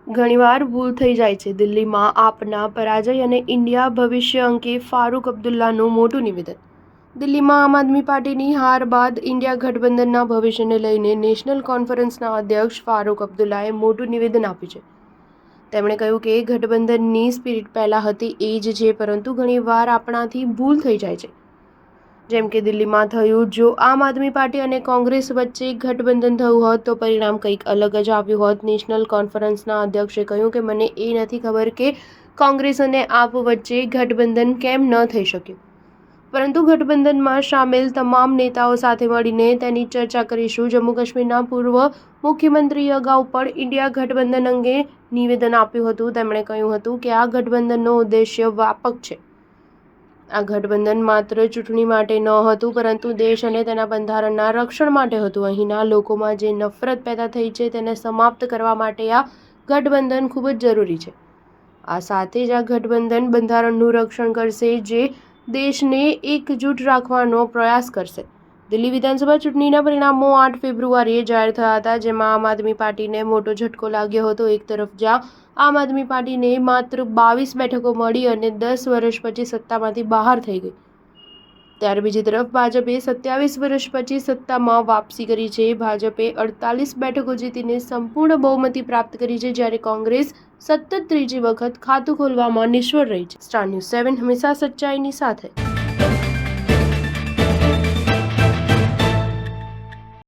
ઘણીવાર ભૂલ થઈ જાય છે. દિલ્હીમાં આપના પરાજય અને ઇન્ડિયા ભવિષ્ય અંગે ફારૂક અબ્દુલ્લાનું મોટું નિવેદન. દિલ્હીમાં આમ આદમી પાર્ટીની હાર બાદ ઇન્ડિયા ગઠબંધનના ભવિષ્યને લઈને નેશનલ કોન્ફરન્સના અધ્યક્ષ ફારૂક અબ્દુલ્લાએ મોટું નિવેદન આપ્યું છે. તેમણે કહ્યું કે ગઠબંધનની સ્પિરિટ પહેલાં હતી એ જ છે, પરંતુ ઘણીવાર આપણાથી ભૂલ થઈ જાય છે. જેમ કે દિલ્હીમાં થયું. જો આમ આદમી પાર્ટી અને કોંગ્રેસ વચ્ચે ગઠબંધન થયું હોત તો પરિણામ કંઈક અલગ જ આવ્યું હોત. નેશનલ કોન્ફરન્સના અધ્યક્ષે કહ્યું કે મને એ નથી ખબર કે કોંગ્રેસ અને આપ વચ્ચે ગઠબંધન કેમ ન થઈ શક્યું, પરંતુ ગઠબંધનમાં સામેલ તમામ નેતાઓ સાથે મળીને તેની ચર્ચા કરીશું. જમ્મુ કાશ્મીરના પૂર્વ મુખ્યમંત્રીએ અગાઉ પણ ઇન્ડિયા ગઠબંધન અંગે નિવેદન આપ્યું હતું. તેમણે કહ્યું હતું કે આ ગઠબંધનનો ઉદ્દેશ્ય વ્યાપક છે. આ ગઠબંધન માત્ર ચૂંટણી માટે ન હતું, પરંતુ દેશ અને તેના બંધારણના રક્ષણ માટે હતું. અહીંના લોકોમાં જે નફરત પેદા થઈ છે તેને સમાપ્ત કરવા માટે આ ગઠબંધન ખૂબ જ જરૂરી છે. આ સાથે જ આ ગઠબંધન બંધારણનું રક્ષણ કરશે, જે દેશને એકજૂટ રાખવાનો પ્રયાસ કરશે. દિલ્હી વિધાનસભા ચૂંટણીના પરિણામો 8 ફેબ્રુઆરીએ જાહેર થયા હતા, જેમાં આમ આદમી પાર્ટીને મોટો ઝટકો લાગ્યો હતો. એક તરફ જ્યાં આમ આદમી પાર્ટીને માત્ર 22 બેઠકો મળી અને 10 વર્ષ પછી સત્તામાંથી બહાર થઈ ગઈ, ત્યારે બીજી તરફ ભાજપે 27 વર્ષ પછી સત્તામાં વાપસી કરી છે. ભાજપે 48 બેઠકો જીતીને સંપૂર્ણ બહુમતી પ્રાપ્ત કરી છે, જ્યારે કોંગ્રેસ સતત ત્રીજી વખત ખાતું ખોલવામાં નિષ્ફળ રહી છે. સ્ટાર ન્યૂઝ 7 હંમેશા સચ્ચાઈની સાથે.